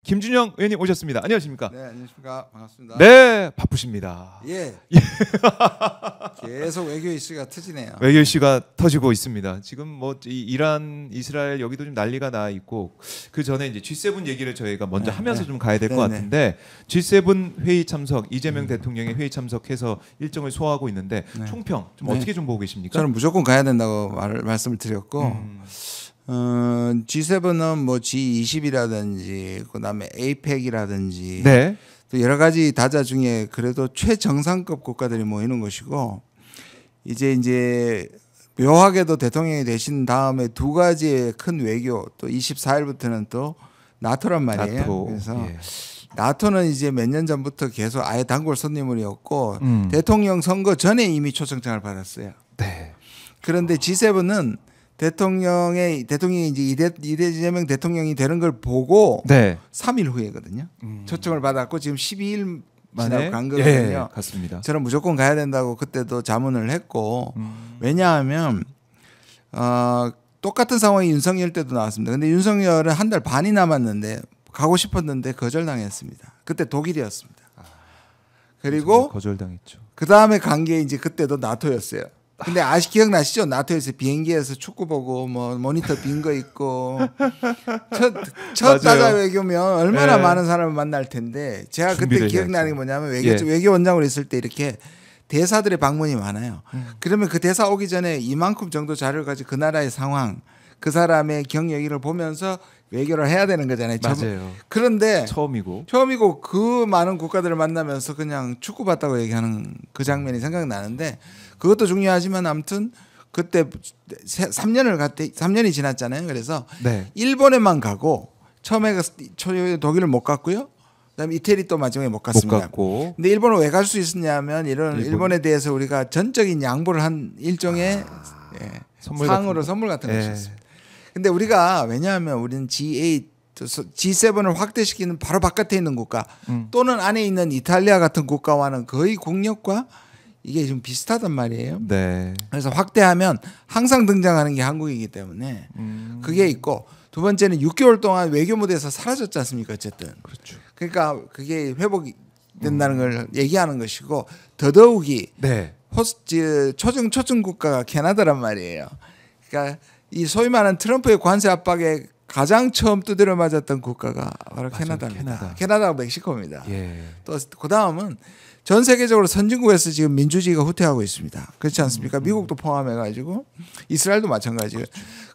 김준영 의원님 오셨습니다. 안녕하십니까? 네, 안녕하십니까. 반갑습니다. 네, 바쁘십니다. 예. 계속 외교 이슈가 터지네요. 외교 이슈가 터지고 있습니다. 지금 뭐 이란, 이스라엘 여기도 좀 난리가 나 있고 그 전에 이제 G7 얘기를 저희가 먼저 하면서 좀 가야 될 것 같은데 G7 회의 참석 이재명 대통령의 회의 참석해서 일정을 소화하고 있는데 총평 좀 어떻게 좀 보고 계십니까? 저는 무조건 가야 된다고 말씀을 드렸고 G7은 뭐 G20이라든지 그다음에 APEC이라든지 네. 또 여러 가지 다자 중에 그래도 최정상급 국가들이 모이는 것이고 이제 묘하게도 대통령이 되신 다음에 두 가지의 큰 외교 또 24일부터는 또 나토란 말이에요. 나토. 그래서 예. 나토는 이제 몇 년 전부터 계속 아예 단골 손님이었고 대통령 선거 전에 이미 초청장을 받았어요. 네. 그런데 G7은 대통령이 이제 이재명 대통령이 되는 걸 보고 네. 3일 후에거든요. 초청을 받았고 지금 12일 만에 간 거거든요. 예, 같습니다. 저는 무조건 가야 된다고 그때도 자문을 했고 왜냐하면 똑같은 상황이 윤석열 때도 나왔습니다. 근데 윤석열은 한 달 반이 남았는데 가고 싶었는데 거절당했습니다. 그때 독일이었습니다. 그리고 거절당했죠. 그 다음에 간 게 이제 그때도 나토였어요. 근데 기억나시죠? 나토에서 비행기에서 축구 보고 뭐 모니터 빈 거 있고 첫 다자 외교면 얼마나 많은 사람을 만날 텐데 제가 그때 기억나는 게 뭐냐면 외교원장으로 있을 때 이렇게 대사들의 방문이 많아요. 그러면 그 대사 오기 전에 이만큼 정도 자료를 가지고 그 나라의 상황 그 사람의 경영을 보면서 외교를 해야 되는 거잖아요. 맞아요. 그런데 처음이고 그 많은 국가들을 만나면서 그냥 축구 봤다고 얘기하는 그 장면이 생각나는데 그것도 중요하지만 아무튼 그때 3년이 지났잖아요. 그래서 네. 일본에만 가고 처음에 독일을 못 갔고요. 그다음에 이태리 또 마지막에 못 갔습니다. 못 갔고. 근데 일본을 왜 갈 수 있었냐면 일본에 대해서 우리가 전적인 양보를 한 일종의 상으로 선물 같은 것이었습니다. 근데 우리가 왜냐하면 우리는 G7을 확대시키는 바로 바깥에 있는 국가 또는 안에 있는 이탈리아 같은 국가와는 거의 국력과 이게 좀 비슷하단 말이에요. 네. 그래서 확대하면 항상 등장하는 게 한국이기 때문에 그게 있고 두 번째는 6개월 동안 외교 무대에서 사라졌지 않습니까? 어쨌든. 그렇죠. 그러니까 그게 회복이 된다는 걸 얘기하는 것이고 더더욱이 네. 초청 국가가 캐나다란 말이에요. 그러니까 이 소위 말하는 트럼프의 관세 압박에 가장 처음 두드려 맞았던 국가가 바로 캐나다입니다. 캐나다가 멕시코입니다. 예. 또 그 다음은 전 세계적으로 선진국에서 지금 민주주의가 후퇴하고 있습니다. 그렇지 않습니까? 미국도 포함해가지고 이스라엘도 마찬가지예요.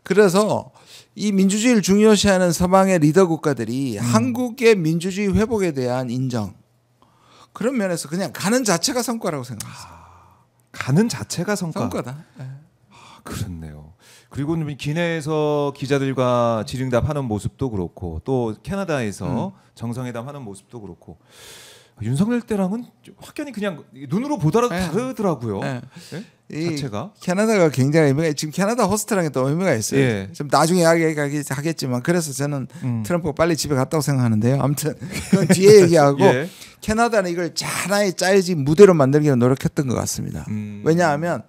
그래서 이 민주주의를 중요시하는 서방의 리더 국가들이 한국의 민주주의 회복에 대한 인정 그런 면에서 그냥 가는 자체가 성과라고 생각합니다. 가는 자체가 성과다. 네. 그렇네요. 그리고 기내에서 기자들과 질의응답하는 모습도 그렇고 또 캐나다에서 정상회담 하는 모습도 그렇고 윤석열 때랑은 확연히 그냥 눈으로 보더라도 다르더라고요. 네. 네? 자체가 캐나다가 굉장히 의미가 지금 캐나다 호스트라는 게 또 의미가 있어요. 예. 좀 나중에 하겠지만 그래서 저는 트럼프가 빨리 집에 갔다고 생각하는데요. 아무튼 그건 뒤에 얘기하고 예. 캐나다는 이걸 하나의 짜여진 무대로 만들기 위해 노력했던 것 같습니다. 왜냐하면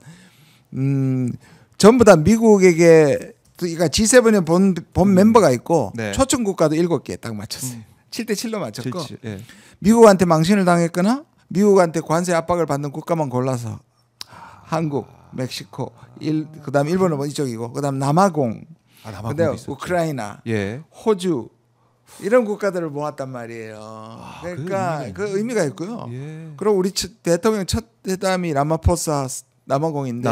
전부 다 미국에게 그러니까 G7에 본 멤버가 있고 초청 국가도 7개 딱 맞췄어요. 7대7로 맞췄고 예. 미국한테 망신을 당했거나 미국한테 관세 압박을 받는 국가만 골라서 한국, 멕시코, 그다음 일본은 뭐 이쪽이고 그다음 남아공, 그다음 우크라이나, 호주 이런 국가들을 모았단 말이에요. 그러니까 그 의미가 있고요. 그리고 우리 대통령 첫 회담이 라마포사 남아공인데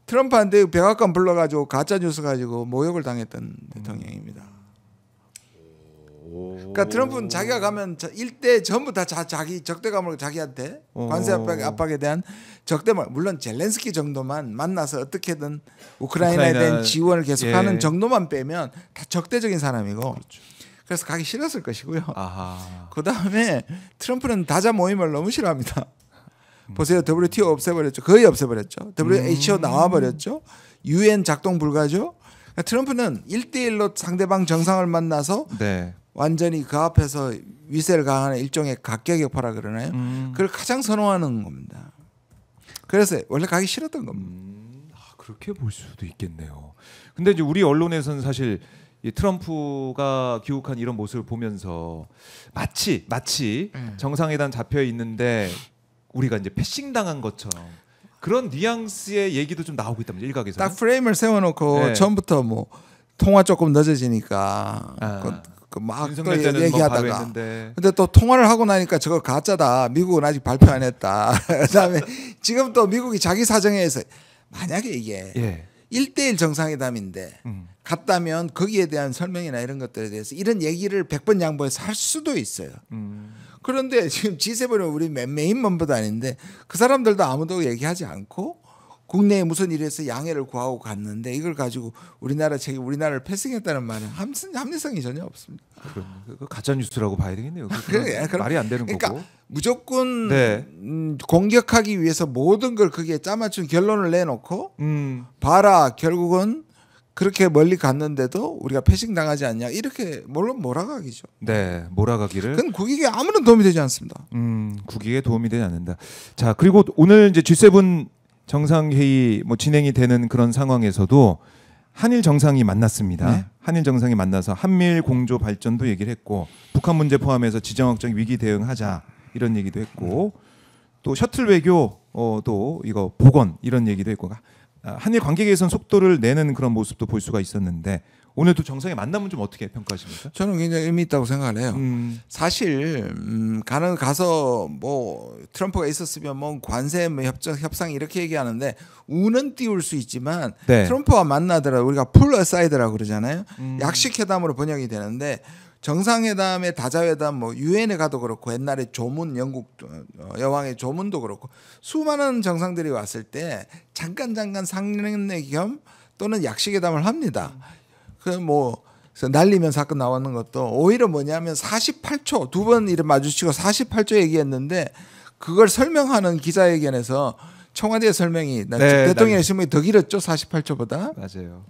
트럼프한테 백악관 불러가지고 가짜 뉴스 가지고 모욕을 당했던 대통령입니다. 그러니까 트럼프는 자기가 가면 일대 전부 다 자기 적대감을 자기한테 관세 압박에 대한 적대감 물론 젤렌스키 정도만 만나서 어떻게든 우크라이나에 대한 지원을 계속하는 정도만 빼면 다 적대적인 사람이고 그래서 가기 싫었을 것이고요. 그 다음에 트럼프는 다자 모임을 너무 싫어합니다. 보세요. WTO 없애버렸죠. 거의 없애버렸죠. WHO 나와버렸죠. UN 작동 불가죠. 그러니까 트럼프는 1대1로 상대방 정상을 만나서 완전히 그 앞에서 위세를 강하는 일종의 각계격파라 그러나요? 그걸 가장 선호하는 겁니다. 그래서 원래 가기 싫었던 겁니다. 그렇게 볼 수도 있겠네요. 근데 이제 우리 언론에서는 사실 이 트럼프가 귀국한 이런 모습을 보면서 마치 정상회담 잡혀 있는데 우리가 이제 패싱 당한 것처럼 그런 뉘앙스의 얘기도 좀 나오고 있답니다. 일각에서. 딱 프레임을 세워놓고 네. 처음부터 뭐 통화 조금 늦어지니까 막 또 얘기하다가 근데 또 통화를 하고 나니까 저거 가짜다. 미국은 아직 발표 안 했다. 그다음에 지금 또 미국이 자기 사정에서 만약에 이게 1대1 정상회담인데 갔다면 거기에 대한 설명이나 이런 것들에 대해서 이런 얘기를 100번 양보해서 할 수도 있어요. 그런데 지금 G7은 우리 메인 멤버도 아닌데 그 사람들도 아무도 얘기하지 않고 국내에 무슨 일에서 양해를 구하고 갔는데 이걸 가지고 우리나라를 패싱했다는 말은 합리성이 전혀 없습니다. 그 가짜 뉴스라고 봐야 되겠네요. 말이 안 되는 그러니까 거고. 무조건 공격하기 위해서 모든 걸 거기에 짜맞춘 결론을 내놓고 봐라 결국은 그렇게 멀리 갔는데도 우리가 패싱 당하지 않냐 이렇게 물론 몰아가기죠. 네, 몰아가기를. 그건 국익에 아무런 도움이 되지 않습니다. 국익에 도움이 되지 않는다. 자, 그리고 오늘 이제 G7 정상회의 뭐 진행이 되는 그런 상황에서도 한일 정상이 만났습니다. 네. 한일 정상이 만나서 한미일 공조 발전도 얘기를 했고 북한 문제 포함해서 지정학적 위기 대응하자 이런 얘기도 했고 또 셔틀 외교도 이거 복원 이런 얘기도 했고 한일 관계 개선 속도를 내는 그런 모습도 볼 수가 있었는데 오늘도 정상의 만남은 좀 어떻게 평가하십니까? 저는 굉장히 의미 있다고 생각을 해요. 사실 가서 뭐 트럼프가 있었으면 뭐 관세 뭐 협상 이렇게 얘기하는데 우는 띄울 수 있지만 트럼프와 만나더라도 우리가 풀 어사이드라고 그러잖아요. 약식 회담으로 번역이 되는데 정상회담의 다자회담 뭐 유엔에 가도 그렇고 옛날에 조문 영국 여왕의 조문도 그렇고 수많은 정상들이 왔을 때 잠깐 상례 겸 또는 약식회담을 합니다. 뭐 날리면 사건 나오는 것도 오히려 뭐냐면 48초 두 번 이름 마주치고 48초 얘기했는데 그걸 설명하는 기자회견에서 청와대 설명이 대통령의 설명이 더 길었죠. 48초보다. 맞아요.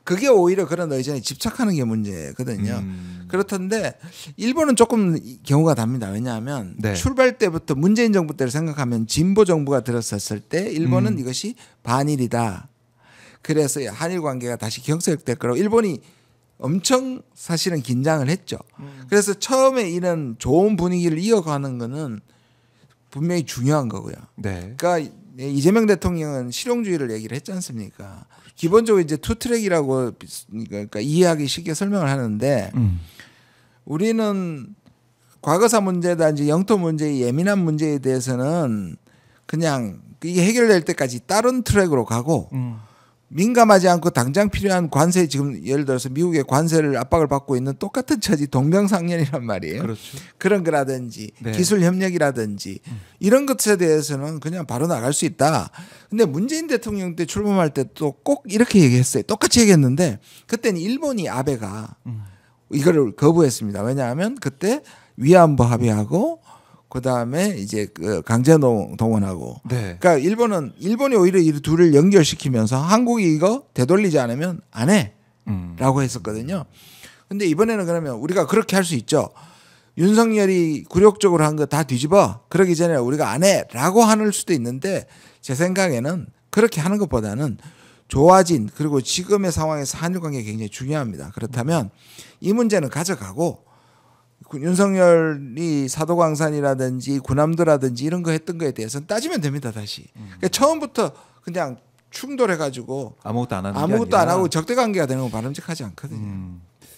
그게 오히려 그런 의전에 집착하는 게 문제거든요. 그렇던데 일본은 조금 경우가 답니다. 왜냐하면 출발 때부터 문재인 정부 때를 생각하면 진보 정부가 들었었을 때 일본은 이것이 반일이다. 그래서 한일 관계가 다시 경색될 거라고 일본이 엄청 사실은 긴장을 했죠. 그래서 처음에 이런 좋은 분위기를 이어가는 거는 분명히 중요한 거고요. 그러니까 이재명 대통령은 실용주의를 얘기를 했지 않습니까? 기본적으로 이제 투트랙이라고 그러니까 이해하기 쉽게 설명을 하는데 우리는 과거사 문제든지 영토 문제의 예민한 문제에 대해서는 그냥 이게 해결될 때까지 다른 트랙으로 가고 민감하지 않고 당장 필요한 관세 지금 예를 들어서 미국의 관세를 압박을 받고 있는 똑같은 처지 동병상련이란 말이에요. 그렇죠. 그런 거라든지 기술 협력이라든지 이런 것에 대해서는 그냥 바로 나갈 수 있다. 근데 문재인 대통령 때 출범할 때 또 꼭 이렇게 얘기했어요. 똑같이 얘기했는데 그때는 일본이 아베가 이거를 거부했습니다. 왜냐하면 그때 위안부 합의하고 그다음에 이제 그 강제 동원하고 그러니까 일본이 오히려 이 둘을 연결시키면서 한국이 이거 되돌리지 않으면 안 해라고 했었거든요. 근데 이번에는 그러면 우리가 그렇게 할 수 있죠. 윤석열이 굴욕적으로 한 거 다 뒤집어 그러기 전에 우리가 안 해라고 하는 수도 있는데 제 생각에는 그렇게 하는 것보다는 좋아진 그리고 지금의 상황에서 한일 관계가 굉장히 중요합니다. 그렇다면 이 문제는 가져가고 윤석열이 사도광산이라든지 군함도라든지 이런 거 했던 거에 대해서는 따지면 됩니다. 다시. 그러니까 처음부터 그냥 충돌해가지고 아무것도 안 하고 적대관계가 되는 건 바람직하지 않거든요.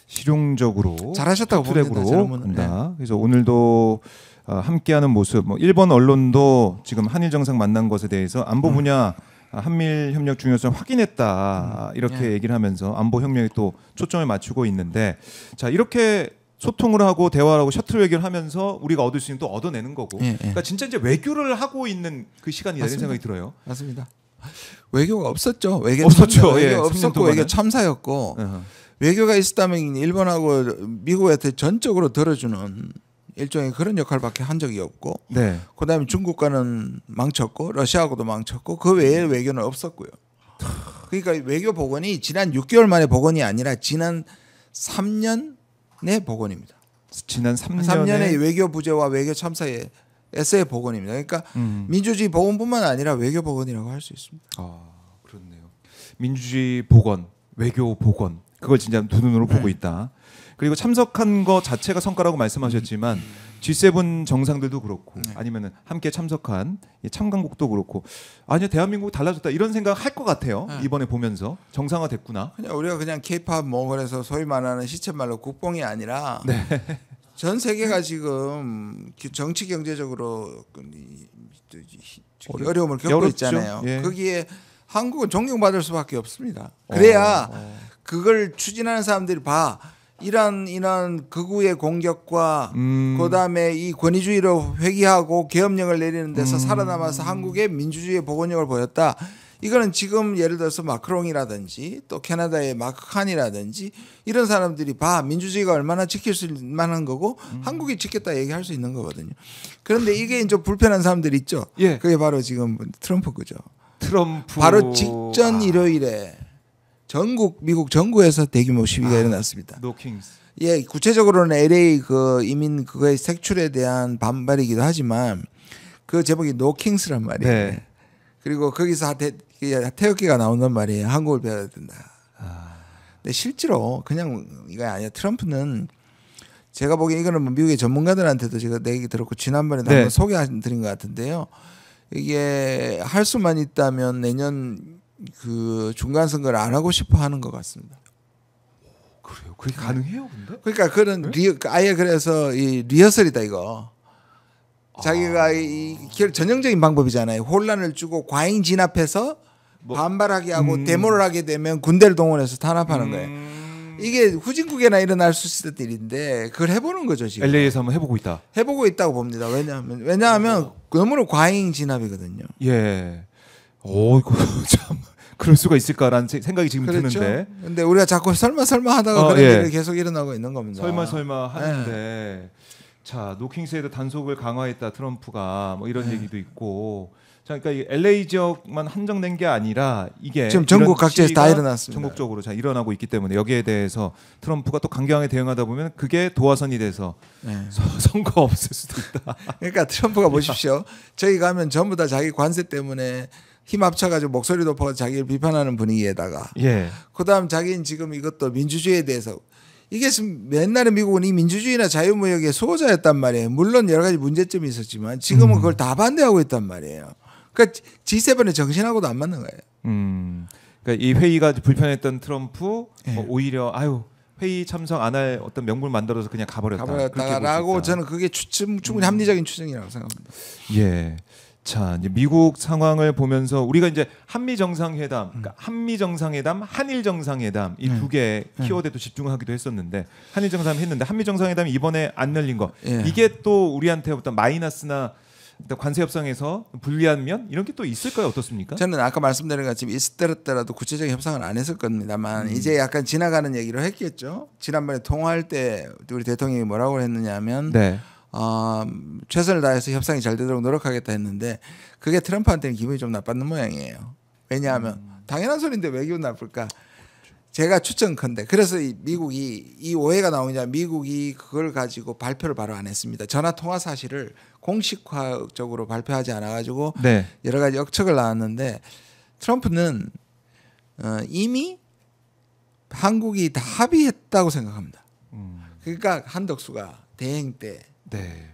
실용적으로 잘하셨다고 봅니다. 그래서 오늘도 함께하는 모습, 뭐 일본 언론도 지금 한일 정상 만난 것에 대해서 안보 분야 한미일 협력 중요성 확인했다 이렇게 얘기를 하면서 안보 협력에 또 초점을 맞추고 있는데 자 이렇게 소통을 하고 대화를 하고 셔틀 외교를 하면서 우리가 얻을 수 있는 또 얻어내는 거고 그러니까 진짜 이제 외교를 하고 있는 그 시간이다 이런 생각이 들어요. 맞습니다. 외교가 없었죠. 외교 없었고 외교 참사였고 외교가 있었다면 일본하고 미국한테 전적으로 들어주는 일종의 그런 역할밖에 한 적이 없고 그다음에 중국과는 망쳤고 러시아하고도 망쳤고 그 외에 외교는 없었고요. 그러니까 외교 복원이 지난 6개월 만에 복원이 아니라 지난 3년의 복원입니다. 지난 3년의 외교 부재와 외교 참사의 에서의 복원입니다. 그러니까 민주주의 복원뿐만 아니라 외교 복원이라고 할 수 있습니다. 그렇네요. 민주주의 복원, 외교 복원. 그걸 진짜 두 눈으로 보고 있다. 그리고 참석한 거 자체가 성과라고 말씀하셨지만 G7 정상들도 그렇고 아니면은 함께 참석한 이 참관국도 그렇고 아니요 대한민국 달라졌다 이런 생각 할 것 같아요. 이번에 보면서 정상화됐구나. 그냥 우리가 그냥 K-팝 뭐 그래서 소위 말하는 시쳇말로 국뽕이 아니라 전 세계가 지금 정치 경제적으로 어려움을 겪고 어렵죠. 있잖아요. 예. 거기에 한국은 존경받을 수밖에 없습니다. 그래야 그걸 추진하는 사람들이 이런 극우의 공격과 그다음에 이 권위주의로 회귀하고 계엄령을 내리는 데서 살아남아서 한국의 민주주의의 복원력을 보였다. 이거는 지금 예를 들어서 마크롱이라든지 또 캐나다의 마크 칸이라든지 이런 사람들이 민주주의가 얼마나 지킬 수 만한 거고 한국이 지켰다 얘기할 수 있는 거거든요. 그런데 이게 이제 불편한 사람들이 있죠. 예. 그게 바로 지금 트럼프 그죠. 트럼프 바로 직전 일요일에 미국 전국에서 대규모 시위가 일어났습니다. 노킹스. 예, 구체적으로는 LA 그 이민 그거의 색출에 대한 반발이기도 하지만 그 제목이 노킹스란 말이에요. 네. 그리고 거기서 태극기가 나온단 말이에요. 한국을 배워야 된다. 근데 실제로 그냥 이거 아니야. 트럼프는 제가 보기엔 이거는 뭐 미국의 전문가들한테도 제가 내 얘기 들었고 지난번에도 한번 소개해드린 것 같은데요. 이게 할 수만 있다면 내년 그 중간 선거를 안 하고 싶어 하는 것 같습니다. 그래요? 그게 가능해요, 근데? 그러니까 그런 아예 그래서 이 리허설이다 이거. 자기가 전형적인 방법이잖아요. 혼란을 주고 과잉 진압해서 반발하게 하고 데모를 하게 되면 군대를 동원해서 탄압하는 거예요. 이게 후진국에나 일어날 수 있을 일인데 그걸 해보는 거죠 지금. LA에서 한번 해보고 있다. 해보고 있다고 봅니다. 왜냐하면 너무나 과잉 진압이거든요. 예. 이거 참 그럴 수가 있을까라는 생각이 지금 그렇죠. 드는데. 근데 우리가 자꾸 설마 하다가 그런 일이 계속 일어나고 있는 겁니다. 설마 하는데. 자, 노킹스에도 단속을 강화했다 트럼프가 뭐 이런 얘기도 있고. 자, 그러니까 이 LA 지역만 한정된 게 아니라 이게 지금 전국 각지에서 다 일어났습니다. 전국적으로 자 일어나고 있기 때문에 여기에 대해서 트럼프가 또 강경하게 대응하다 보면 그게 도화선이 돼서 선거 없을 수도 있다. 그러니까 트럼프가 보십시오. 저기 가면 전부 다 자기 관세 때문에 힘 합쳐가지고 목소리 높아서 자기를 비판하는 분위기에다가 그다음 자기는 지금 이것도 민주주의에 대해서 이게 지금 옛날에 미국은 이 민주주의나 자유무역의 수호자였단 말이에요. 물론 여러 가지 문제점이 있었지만 지금은 그걸 다 반대하고 있단 말이에요. 그러니까 G7의 정신하고도 안 맞는 거예요. 그러니까 이 회의가 불편했던 트럼프 뭐 오히려 회의 참석 안 할 어떤 명분 만들어서 그냥 가버렸다라고 저는 그게 충분히 합리적인 추정이라고 생각합니다. 예. 자, 이제 미국 상황을 보면서 우리가 이제 한미 정상회담, 그러니까 한미 정상회담, 한일 정상회담 이 두 개 키워드에도 집중하기도 했었는데 한일 정상회담 했는데 한미 정상회담이 이번에 안 열린 거 이게 또 우리한테 어떤 마이너스나 관세 협상에서 불리한 면 이런 게 또 있을까요? 어떻습니까? 저는 아까 말씀드린 것처럼 있었더라도 구체적인 협상은 안 했을 겁니다만 이제 약간 지나가는 얘기를 했겠죠. 지난번에 통화할 때 우리 대통령이 뭐라고 했느냐면 최선을 다해서 협상이 잘 되도록 노력하겠다 했는데 그게 트럼프한테는 기분이 좀 나빴는 모양이에요. 왜냐하면 당연한 소리인데 왜 기분 나쁠까? 제가 추천컨대 그래서 미국이 이 오해가 나오냐 미국이 그걸 가지고 발표를 바로 안 했습니다. 전화 통화 사실을 공식화적으로 발표하지 않아 가지고 여러 가지 억측을 낳았는데 트럼프는 이미 한국이 다 합의했다고 생각합니다. 그러니까 한덕수가 대행 때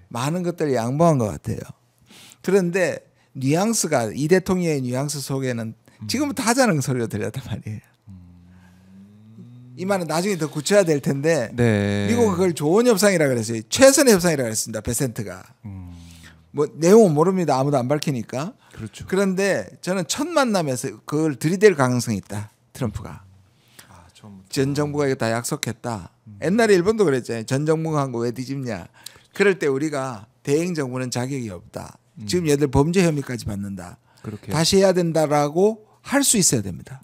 많은 것들을 양보한 것 같아요. 그런데 뉘앙스가 이 대통령의 뉘앙스 속에는 지금부터 하자는 소리가 들렸단 말이에요. 이 말은 나중에 더 구체화될 텐데 미국은 그걸 좋은 협상이라고 그랬어요. 최선의 협상이라고 그랬습니다. 베센트가. 뭐 내용은 모릅니다. 아무도 안 밝히니까. 그렇죠. 그런데 저는 첫 만남에서 그걸 들이댈 가능성이 있다. 트럼프가. 전 정부가 이거 다 약속했다. 옛날에 일본도 그랬잖아요. 전 정부가 한 거 왜 뒤집냐. 그럴 때 우리가 대행 정부는 자격이 없다. 지금 얘들 범죄 혐의까지 받는다. 다시 해야 된다라고 할 수 있어야 됩니다.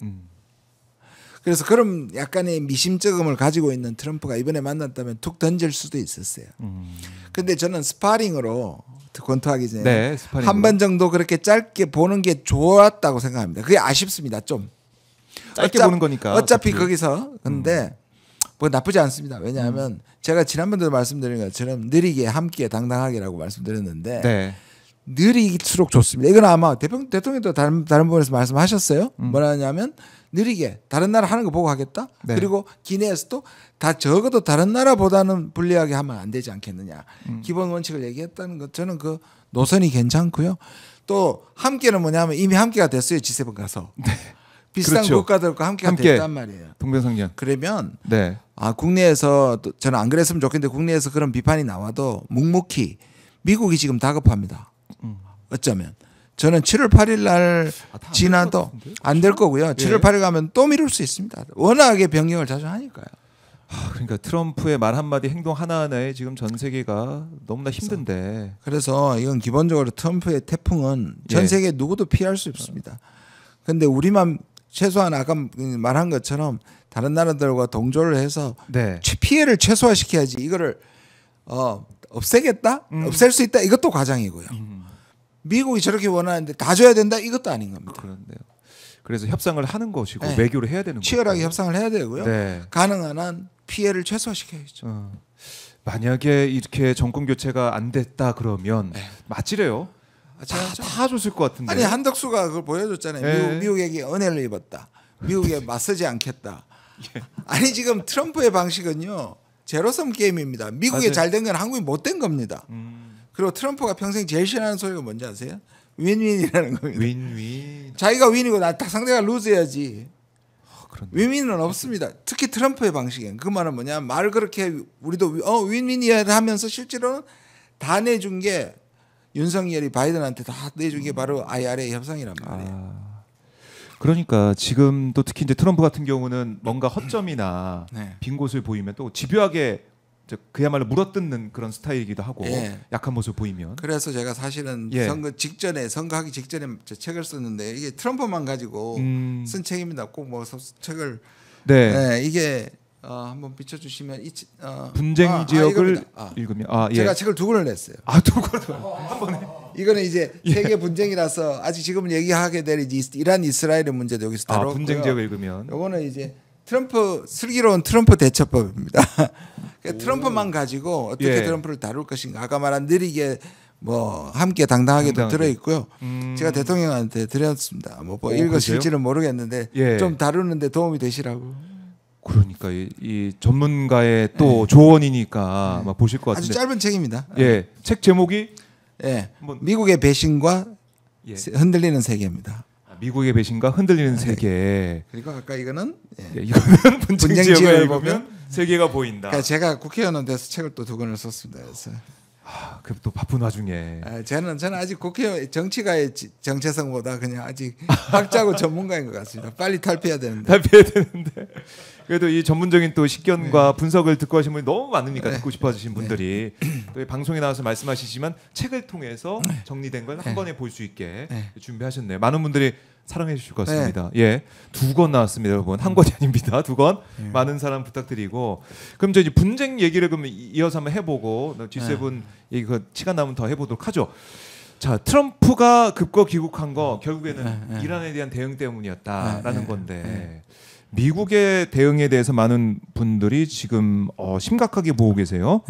그래서 그런 약간의 미심쩍음을 가지고 있는 트럼프가 이번에 만났다면 툭 던질 수도 있었어요. 근데 저는 스파링으로 권투하기 전에 한 번 정도 그렇게 짧게 보는 게 좋았다고 생각합니다. 그게 아쉽습니다. 좀 짧게 보는 거니까 어차피 거기서 근데 뭐 나쁘지 않습니다. 왜냐하면 제가 지난번에도 말씀드린 것처럼 느리게 함께 당당하게라고 말씀드렸는데 느릴수록 좋습니다. 이건 아마 대통령도 다른 부분에서 말씀하셨어요. 뭐라냐면 느리게 다른 나라 하는 거 보고 하겠다. 네. 그리고 기내에서도 다 적어도 다른 나라보다는 불리하게 하면 안 되지 않겠느냐. 기본 원칙을 얘기했다는 것 저는 그 노선이 괜찮고요. 또 함께는 뭐냐면 이미 함께가 됐어요. G7 가서. 네. 비슷한 그렇죠. 국가들과 함께가 됐단 말이에요. 동병상련. 그러면 네. 국내에서 저는 안 그랬으면 좋겠는데 국내에서 그런 비판이 나와도 묵묵히 미국이 지금 다급합니다. 어쩌면 저는 7월 8일 날 지나도 안 될 거고요. 7월 8일 가면 또 미룰 수 있습니다. 워낙에 변경을 자주 하니까요. 그러니까 트럼프의 말 한마디 행동 하나하나에 지금 전 세계가 너무나 힘든데. 그래서 이건 기본적으로 트럼프의 태풍은 전 세계 누구도 피할 수 없습니다. 그런데 우리만 최소한 아까 말한 것처럼 다른 나라들과 동조를 해서 네. 피해를 최소화시켜야지 이거를 없애겠다? 없앨 수 있다? 이것도 과장이고요. 미국이 저렇게 원하는데 다 줘야 된다? 이것도 아닌 겁니다. 그런데요. 그래서 협상을 하는 것이고 네. 외교를 해야 되는 거죠. 치열하게 협상을 해야 되고요. 네. 가능한 한 피해를 최소화시켜야죠. 만약에 이렇게 정권 교체가 안 됐다 그러면 맞지래요. 다 줬을 것 같은데. 아니 한덕수가 그걸 보여줬잖아요. 네. 미국에게 은혜를 입었다. 미국에 맞서지 않겠다. 아니 지금 트럼프의 방식은요. 제로섬 게임입니다. 미국에 맞아요. 잘 된 건 한국이 못 된 겁니다. 그리고 트럼프가 평생 제일 싫어하는 소리가 뭔지 아세요? 윈윈이라는 겁니다. 윈윈. 자기가 윈이고 상대가 루즈해야지. 그런데. 윈윈은 없습니다. 특히 트럼프의 방식엔 그 말은 뭐냐? 말 그렇게 우리도 윈윈이야 하면서 실제로는 다 내준 게 윤석열이 바이든한테 다 내준 게 바로 IRA 협상이란 말이에요. 그러니까 지금 또 특히 이제 트럼프 같은 경우는 뭔가 허점이나 네. 빈 곳을 보이면 또 집요하게 그야말로 물어뜯는 그런 스타일이기도 하고 약한 모습 보이면. 그래서 제가 사실은 선거하기 직전에 저 책을 썼는데 이게 트럼프만 가지고 쓴 책입니다. 꼭 뭐 책을 이게 한번 비춰주시면 분쟁 지역을 읽으면 제가 책을 두 권을 냈어요. 두 권을 한 번에. 이거는 이제 세계 분쟁이라서 아직 지금 얘기하게 될 이란 이스라엘의 문제도 여기서 다뤘고요. 분쟁 지역을 읽으면. 요거는 이제 슬기로운 트럼프 대처법입니다. 그러니까 트럼프만 가지고 어떻게 트럼프를 다룰 것인가. 아까 말한 느리게 뭐 함께 당당하게도 들어 있고요. 제가 대통령한테 드렸습니다. 뭐 읽으실지는 모르겠는데 좀 다루는데 도움이 되시라고. 그러니까 이 전문가의 또 조언이니까 막 보실 것 같은데. 아주 짧은 책입니다. 책 제목이 미국의 배신과 흔들리는 세계입니다. 미국의 배신과 흔들리는 세계. 그리고 아까 이거는 이거는 분쟁 지역을 보면 세계가 보인다. 그러니까 제가 국회의원은 돼서 책을 또 두 권을 썼습니다. 그래서 그 또 바쁜 와중에. 저는 아직 국회의원 정치가의 정체성보다 그냥 아직 학자고 전문가인 것 같습니다. 빨리 탈피해야 되는데. 그래도 이 전문적인 또 식견과 분석을 듣고 하신 분이 너무 많으니까 듣고 싶어하신 분들이 또 방송에 나와서 말씀하시지만 책을 통해서 정리된 걸 한 번에 볼 수 있게 준비하셨네요. 많은 분들이 사랑해 주실 것 같습니다. 두 권 나왔습니다, 여러분. 한 권이 아닙니다. 두 권. 많은 사랑 부탁드리고. 그럼 이제 분쟁 얘기를 그럼 이어서 한번 해보고 G7 얘기 시간 남으면 더 해보도록 하죠. 자, 트럼프가 급거 귀국한 거 결국에는 이란에 대한 대응 때문이었다라는 건데 미국의 대응에 대해서 많은 분들이 지금 심각하게 보고 계세요.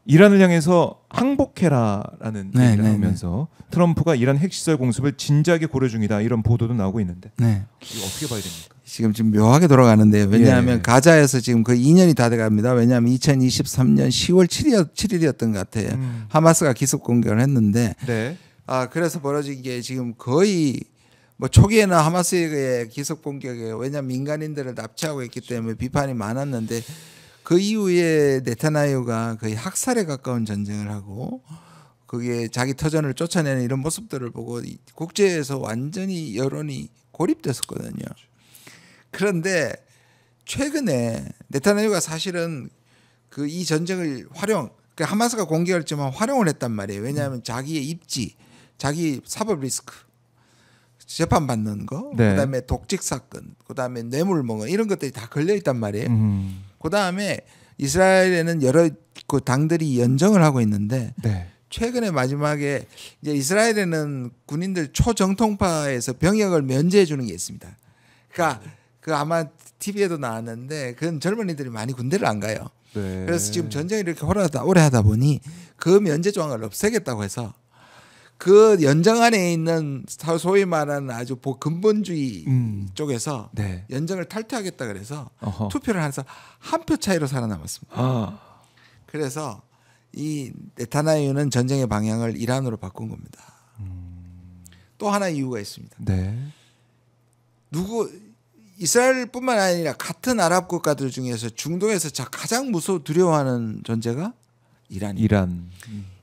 이란을 향해서 항복해라라는 얘기를 하면서 트럼프가 이란 핵시설 공습을 진지하게 고려 중이다 이런 보도도 나오고 있는데 이거 어떻게 봐야 됩니까? 지금 묘하게 돌아가는데요. 왜냐하면 가자에서 지금 거의 2년이 다 돼갑니다. 왜냐하면 2023년 10월 7일이었던 것 같아요. 하마스가 기습 공격을 했는데 그래서 벌어진 게 지금 거의 뭐 초기에는 하마스의 기습 공격에 왜냐하면 민간인들을 납치하고 있기 때문에 비판이 많았는데 그 이후에 네타냐후가 거의 학살에 가까운 전쟁을 하고 그게 자기 터전을 쫓아내는 이런 모습들을 보고 국제에서 완전히 여론이 고립됐었거든요. 그런데 최근에 네타냐후가 사실은 그 이 전쟁을 하마스가 공격했지만 활용을 했단 말이에요. 왜냐하면 자기의 입지, 자기 사법 리스크, 재판받는 거, 그다음에 독직 사건, 그다음에 뇌물 먹은 이런 것들이 다 걸려 있단 말이에요. 그다음에 이스라엘에는 여러 그 당들이 연정을 하고 있는데 최근에 마지막에 이제 이스라엘에는 군인들 초정통파에서 병역을 면제해 주는 게 있습니다. 그러니까 그 아마 TV에도 나왔는데 그건 젊은이들이 많이 군대를 안 가요. 그래서 지금 전쟁이 이렇게 오래 하다 보니 그 면제 조항을 없애겠다고 해서 그 연정 안에 있는 소위 말하는 아주 근본주의 쪽에서 네. 연정을 탈퇴하겠다 그래서 어허. 투표를 해서 한 표 차이로 살아남았습니다. 아. 그래서 이 네타냐후는 전쟁의 방향을 이란으로 바꾼 겁니다. 또 하나 이유가 있습니다. 네. 이스라엘뿐만 아니라 같은 아랍 국가들 중에서 중동에서 가장 두려워하는 존재가 이란입니다. 이란.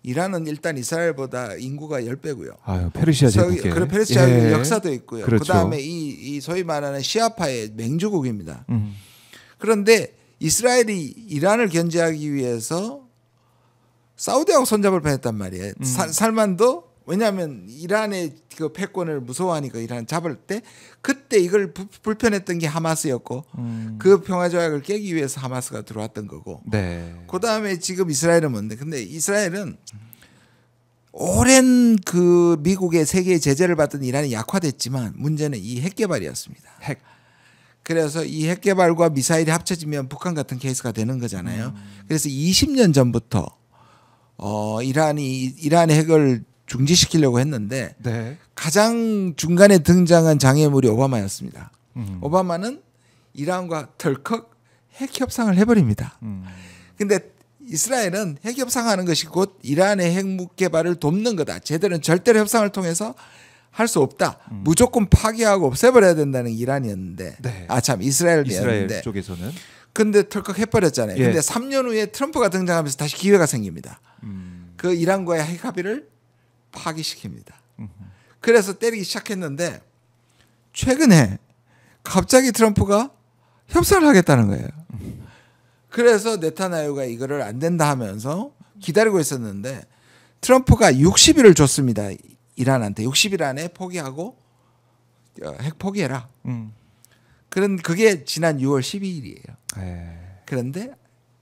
이란은 일단 이스라엘보다 인구가 10배고요. 아유, 페르시아 제국에. 그런 페르시아 예. 역사도 있고요. 그렇죠. 그다음에 이 소위 말하는 시아파의 맹주국입니다. 그런데 이스라엘이 이란을 견제하기 위해서 사우디하고 손잡을 뻔했단 말이에요. 살만도 왜냐하면 이란의 그 패권을 무서워하니까 이란 잡을 때 그때 이걸 불편했던 게 하마스였고 그 평화조약을 깨기 위해서 하마스가 들어왔던 거고. 네. 그다음에 지금 이스라엘은 뭔데? 근데 이스라엘은 오랜 그 미국의 세계의 제재를 받던 이란이 약화됐지만 문제는 이 핵 개발이었습니다. 핵. 그래서 이 핵 개발과 미사일이 합쳐지면 북한 같은 케이스가 되는 거잖아요. 그래서 20년 전부터 이란의 핵을 중지시키려고 했는데 네. 가장 중간에 등장한 장애물이 오바마였습니다. 오바마는 이란과 덜컥 핵 협상을 해버립니다. 근데 이스라엘은 핵 협상하는 것이 곧 이란의 핵무 개발을 돕는 거다. 쟤들은 절대로 협상을 통해서 할 수 없다. 무조건 파괴하고 없애버려야 된다는 이란이었는데, 네. 이스라엘이었는데, 이스라엘 쪽에서는. 근데 털컥 해버렸잖아요. 예. 근데 3년 후에 트럼프가 등장하면서 다시 기회가 생깁니다. 그 이란과의 핵 합의를 파기시킵니다. 그래서 때리기 시작했는데 최근에 갑자기 트럼프가 협상을 하겠다는 거예요. 그래서 네타냐후가 이거를 안 된다 하면서 기다리고 있었는데 트럼프가 60일을 줬습니다. 이란한테 60일 안에 포기하고 핵 포기해라. 그게 지난 6월 12일이에요. 그런데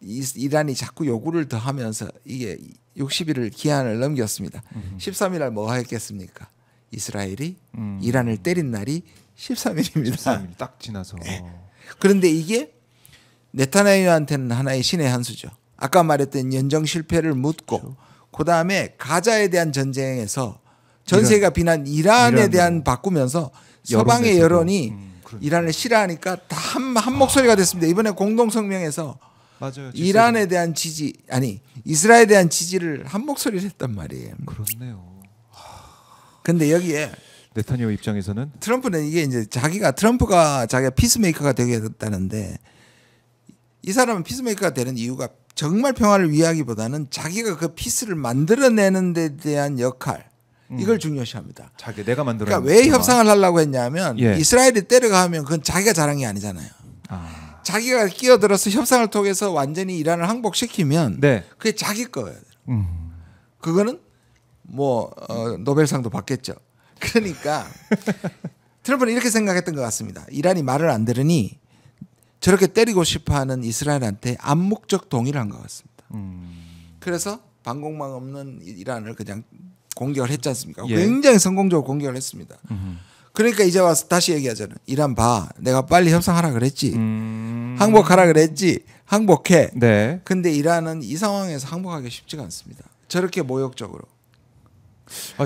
이란이 자꾸 요구를 더 하면서 이게 60일을 기한을 넘겼습니다. 13일 날 뭐 했겠습니까? 이스라엘이 이란을 때린 날이 13일입니다. 13일 딱 지나서. 네. 그런데 이게 네타냐후한테는 하나의 신의 한 수죠. 아까 말했던 연정 실패를 묻고 그다음에 가자에 대한 전쟁에서 전 세계가 비난 이란에 대한 바꾸면서 서방의 여론이 이란을 싫어하니까 다 한 목소리가 됐습니다. 이번에 공동성명에서 맞아요. 이란에 대한 이스라엘에 대한 지지를 한 목소리를 했단 말이에요. 그렇네요. 근데 여기에 네타냐후 입장에서는 트럼프는 이게 이제 트럼프가 자기가 피스메이커가 되겠다는데 이 사람은 피스메이커가 되는 이유가 정말 평화를 위하기보다는 자기가 그 피스를 만들어내는 데 대한 역할 이걸 중요시합니다. 내가 만들어. 그러니까 왜 협상을 하려고 했냐면 예. 이스라엘이 때려가면 그건 자기가 잘한 게 아니잖아요. 자기가 끼어들어서 협상을 통해서 완전히 이란을 항복시키면 네. 그게 자기 거예요. 그거는 노벨상도 받겠죠. 그러니까 트럼프는 이렇게 생각했던 것 같습니다. 이란이 말을 안 들으니 저렇게 때리고 싶어하는 이스라엘한테 암묵적 동의를 한 것 같습니다. 그래서 방공망 없는 이란을 그냥 공격을 했지 않습니까? 예. 굉장히 성공적으로 공격을 했습니다. 그러니까 이제 와서 다시 얘기하잖아요. 이란 봐, 내가 빨리 협상하라 그랬지. 항복하라 그랬지. 항복해. 네. 근데 이란은 이 상황에서 항복하기 쉽지가 않습니다. 저렇게 모욕적으로.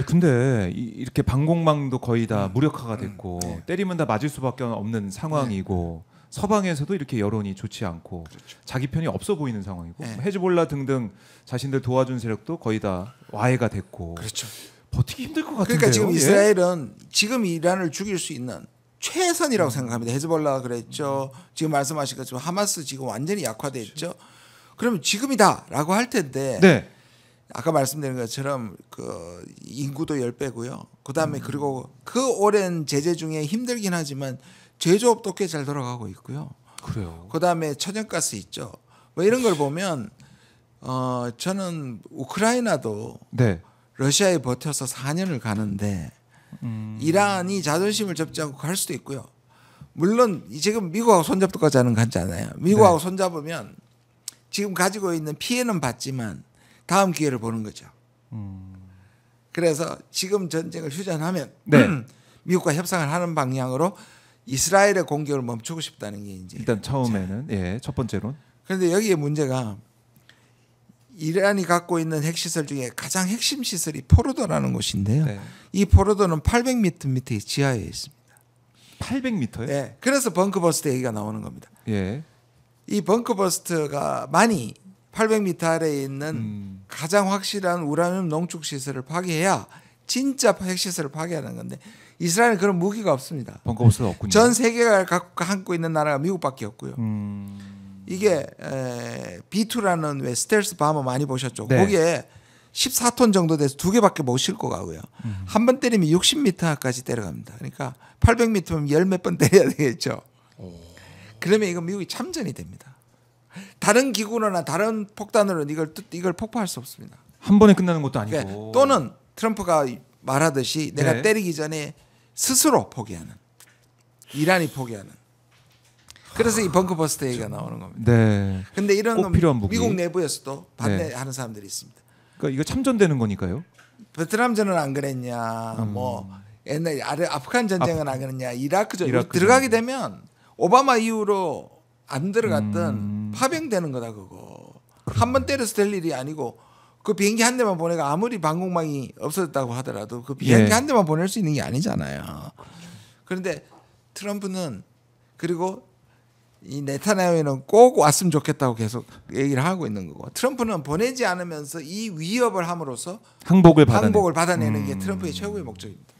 근데 이렇게 방공망도 거의 다 무력화가 됐고 네. 때리면 다 맞을 수밖에 없는 상황이고 서방에서도 이렇게 여론이 좋지 않고 자기 편이 없어 보이는 상황이고 네. 헤즈볼라 등등 자신들 도와준 세력도 거의 다 와해가 됐고 그렇죠. 버티기 힘들 것 같은데요. 그러니까 지금 예? 이스라엘은 지금 이란을 죽일 수 있는 최선이라고 생각합니다. 헤즈볼라가 그랬죠. 지금 말씀하신 것처럼 하마스 지금 완전히 약화됐죠. 그러면 지금이다라고 할 텐데 네. 아까 말씀드린 것처럼 그 인구도 10배고요. 그다음에 그리고 그 오랜 제재 중에 힘들긴 하지만 제조업도 꽤 잘 돌아가고 있고요. 그래요. 그다음에 천연가스 있죠. 뭐 이런 걸 보면 저는 우크라이나도 네. 러시아에 버텨서 4년을 가는데 이란이 자존심을 접지 않고 갈 수도 있고요. 물론 지금 미국하고 손잡고까지는 가지 않아요. 미국하고 네. 손잡으면 지금 가지고 있는 피해는 받지만 다음 기회를 보는 거죠. 그래서 지금 전쟁을 휴전하면 네. 미국과 협상을 하는 방향으로 이스라엘의 공격을 멈추고 싶다는 게 이제 일단 처음에는 첫 번째로는 그런데 여기에 문제가 이란이 갖고 있는 핵시설 중에 가장 핵심 시설이 포로도라는 곳인데요. 네. 이 포로도는 800m 밑에 지하에 있습니다. 800m요? 네, 그래서 벙커버스트 얘기가 나오는 겁니다. 예. 이 벙커버스트가 많이 800m 아래에 있는 가장 확실한 우라늄 농축 시설을 파괴해야 진짜 핵시설을 파괴하는 건데 이스라엘은 그런 무기가 없습니다. 벙커버스가 없군요. 전 세계가 갖고 있는 나라가 미국밖에 없고요. 이게 B2라는 왜 스텔스 바머 많이 보셨죠? 네. 거기에 14톤 정도 돼서 두 개밖에 못 싣고 가고요. 한 번 때리면 60m까지 때려갑니다. 그러니까 800m면 열 몇 번 때려야 되겠죠. 그러면 이거 미국이 참전이 됩니다. 다른 기구로나 다른 폭탄으로는 이걸 폭파할 수 없습니다. 한 번에 끝나는 것도 아니고. 그러니까 또는 트럼프가 말하듯이 내가 네. 때리기 전에 스스로 포기하는, 이란이 포기하는. 그래서 이 벙커버스트 얘기가 나오는 겁니다. 네. 근데 이런 꼭 건 필요한 무기. 미국 내부에서도 반대하는 사람들이 있습니다. 그러니까 이거 참전되는 거니까요. 베트남전은 안 그랬냐, 뭐 옛날 아프간 전쟁은 안 그랬냐, 이라크전 들어가게 되면 오바마 이후로 안 들어갔던 파병되는 거다 그거. 한 번 때려서 될 일이 아니고 그 비행기 한 대만 보내가 아무리 방공망이 없어졌다고 하더라도 그 비행기 예. 한 대만 보낼 수 있는 게 아니잖아요. 그런데 트럼프는 그리고 이 네타냐후는 꼭 왔으면 좋겠다고 계속 얘기를 하고 있는 거고 트럼프는 보내지 않으면서 이 위협을 함으로써 항복을 받아내는 게 트럼프의 최고의 목적입니다.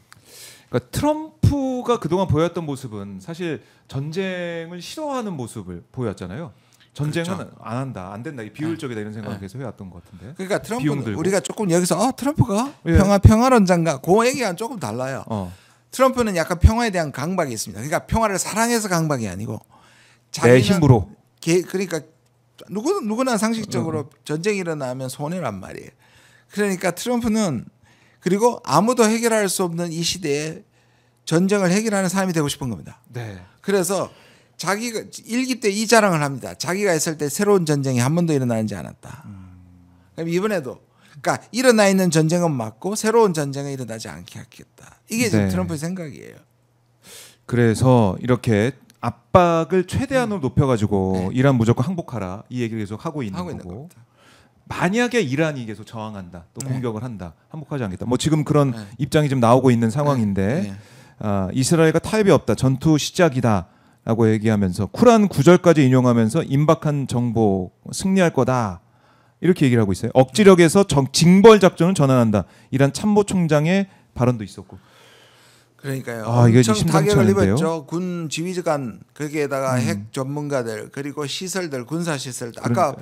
그러니까 트럼프가 그동안 보였던 모습은 사실 전쟁을 싫어하는 모습을 보였잖아요. 전쟁은 그렇죠. 안 한다, 안 된다, 비효율적이다 이런 생각을 계속 해왔던 것 같은데. 그러니까 비용 트럼프는 들고. 우리가 조금 여기서 트럼프가 예. 평화론자인가 그 얘기랑 조금 달라요. 트럼프는 약간 평화에 대한 강박이 있습니다. 그러니까 평화를 사랑해서 강박이 아니고 내 힘으로. 그러니까 누구나 상식적으로 전쟁이 일어나면 손해란 말이에요. 그러니까 트럼프는 그리고 아무도 해결할 수 없는 이 시대에 전쟁을 해결하는 사람이 되고 싶은 겁니다. 네. 그래서 자기가 일기 때 이 자랑을 합니다. 자기가 있을 때 새로운 전쟁이 한 번도 일어나지 않았다. 그럼 이번에도 그러니까 일어나 있는 전쟁은 맞고 새로운 전쟁은 일어나지 않게 하겠다. 이게 지금 네. 트럼프의 생각이에요. 그래서 이렇게 압박을 최대한으로 높여가지고 이란 무조건 항복하라 이 얘기를 계속 하고 있는 거고. 겁니다. 만약에 이란이 계속 저항한다, 또 공격을 한다, 항복하지 않겠다. 뭐 지금 그런 입장이 좀 나오고 있는 상황인데 이스라엘과 타협이 없다, 전투 시작이다라고 얘기하면서 쿨한 구절까지 인용하면서 임박한 정복, 승리할 거다 이렇게 얘기를 하고 있어요. 억지력에서 징벌 작전을 전환한다. 이란 참모총장의 발언도 있었고. 그러니까요. 이게 엄청 심상치 타격을 않은데요? 입었죠. 군 지휘관 거기에다가 핵 전문가들 그리고 시설들 군사 시설들 아까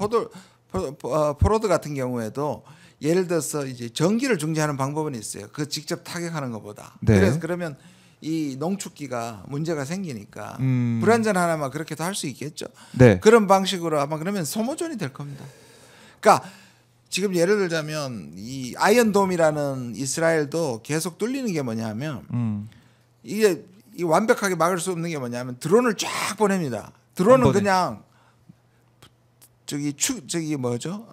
포로드 같은 경우에도 예를 들어서 이제 전기를 중지하는 방법은 있어요. 그 직접 타격하는 것보다. 네. 그래서 그러면 이 농축기가 문제가 생기니까 음. 불안전 하나만 그렇게도 할 수 있겠죠. 네. 그런 방식으로 아마 그러면 소모전이 될 겁니다. 그러니까 지금 예를 들자면 이 아이언돔이라는 이스라엘도 계속 뚫리는 게 뭐냐면 이게 이 완벽하게 막을 수 없는 게 뭐냐면 드론을 쫙 보냅니다. 드론은 그냥 저기 뭐죠?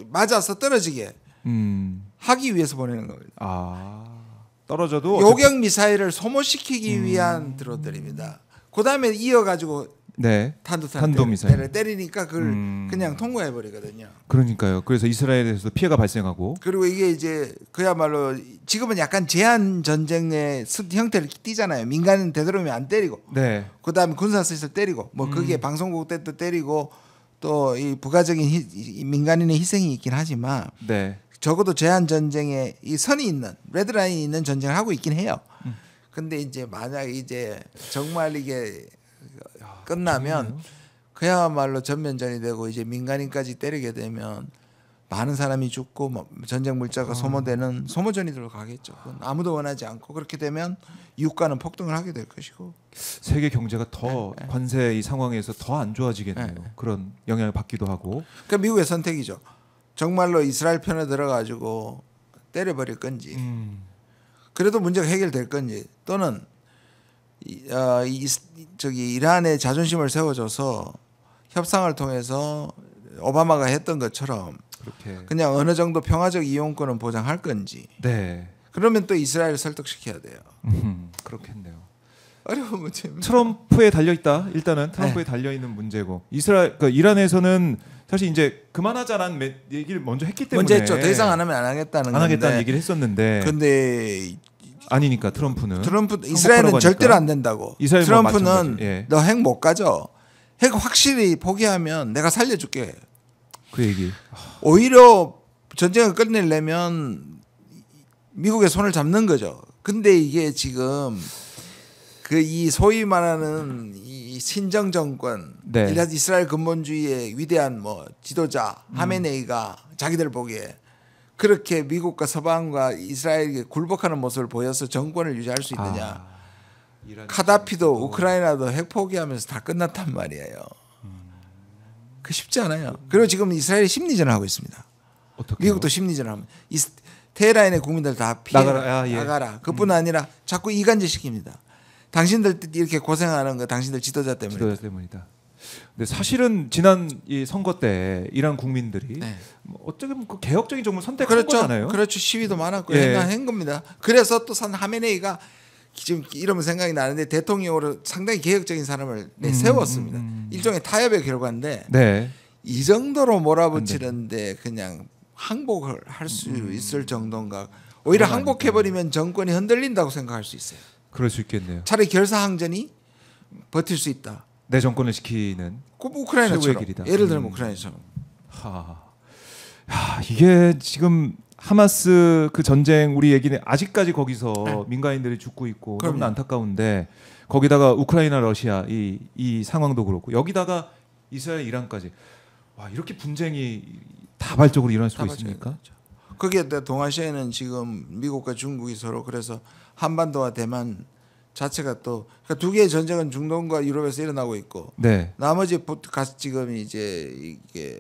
맞아서 떨어지게 하기 위해서 보내는 겁니다. 떨어져도 요격 미사일을 소모시키기 위한 드론들입니다. 그다음에 이어가지고 네. 탄도 미사일 때리니까 그걸 그냥 통과해 버리거든요. 그러니까요. 그래서 이스라엘에서도 피해가 발생하고. 그리고 이게 이제 그야말로 지금은 약간 제한 전쟁의 형태를 띠잖아요. 민간인 되도록이면 안 때리고, 네. 그다음에 군사시설 때리고, 뭐 그게 방송국 때도 때리고 또 이 부가적인 민간인의 희생이 있긴 하지만, 네. 적어도 제한 전쟁에 이 선이 있는 레드라인이 있는 전쟁을 하고 있긴 해요. 근데 이제 만약 이제 정말 이게 끝나면 그야말로 전면전이 되고 이제 민간인까지 때리게 되면 많은 사람이 죽고 뭐 전쟁 물자가 소모되는 소모전이 들어가겠죠. 그건 아무도 원하지 않고 그렇게 되면 유가는 폭등을 하게 될 것이고 세계 경제가 더 관세 이 상황에서 더 안 좋아지겠네요. 그런 영향을 받기도 하고. 그러니까 미국의 선택이죠. 정말로 이스라엘 편에 들어가지고 때려버릴 건지 그래도 문제가 해결될 건지 또는 저기 이란의 자존심을 세워줘서 협상을 통해서 오바마가 했던 것처럼 그렇게. 그냥 어느 정도 평화적 이용권은 보장할 건지 네. 그러면 또 이스라엘을 설득시켜야 돼요. 그렇겠네요. 어려운 문제입니다. 트럼프에 달려 있다. 일단은 트럼프에 달려 있는 문제고 이스라엘 그러니까 이란에서는 사실 이제 그만하자라는 얘기를 먼저 했기 때문에 먼저 했죠. 더 이상 안 하면 안 하겠다는 안 하겠다는 얘기를 했었는데 근데 아니니까 트럼프 이스라엘은 절대로 안 된다고. 이스라엘 트럼프는 예. 너 핵 못 가져. 핵 확실히 포기하면 내가 살려줄게. 그 얘기. 오히려 전쟁을 끝내려면 미국의 손을 잡는 거죠. 근데 이게 지금 그 이 소위 말하는 이 신정 정권, 네. 이스라엘 근본주의의 위대한 뭐 지도자 하메네이가 자기들 보기에 그렇게 미국과 서방과 이스라엘에게 굴복하는 모습을 보여서 정권을 유지할 수 있느냐? 카다피도 우크라이나도 핵 포기하면서 다 끝났단 말이에요. 그 쉽지 않아요. 그리고 지금 이스라엘이 심리전을 하고 있습니다. 어떻게요? 미국도 심리전을 하면 테헤란의 국민들 다 피해 나가라. 그뿐 아니라 자꾸 이간질 시킵니다. 당신들 이렇게 고생하는 거 당신들 지도자 때문이다. 근데 사실은 지난 이 선거 때 이란 국민들이 어떻게 보면 그 개혁적인 정부 선택한 거잖아요. 그렇죠. 시위도 많았고 예. 한 겁니다. 그래서 또 산 하메네이가 지금 이러면 생각이 나는데 대통령으로 상당히 개혁적인 사람을 세웠습니다. 일종의 타협의 결과인데 이 정도로 몰아붙이는데 그냥 항복을 할 수 있을 정도인가. 오히려 항복해버리면 정권이 흔들린다고 생각할 수 있어요. 그럴 수 있겠네요. 차라리 결사항전이 버틸 수 있다. 내 정권을 시키는 우크라이나처럼. 예를 들면 우크라이나처럼. 이게 지금 하마스 그 전쟁 우리 얘기는 아직까지 거기서 민간인들이 죽고 있고 너무 안타까운데 거기다가 우크라이나 러시아 이 상황도 그렇고 여기다가 이스라엘 이란까지 와 이렇게 분쟁이 다발적으로 일어날 수가 있습니까? 거기에 동아시아에는 지금 미국과 중국이 서로 그래서 한반도와 대만 자체가 또 그러니까 두 개의 전쟁은 중동과 유럽에서 일어나고 있고 나머지 지금 이제 이게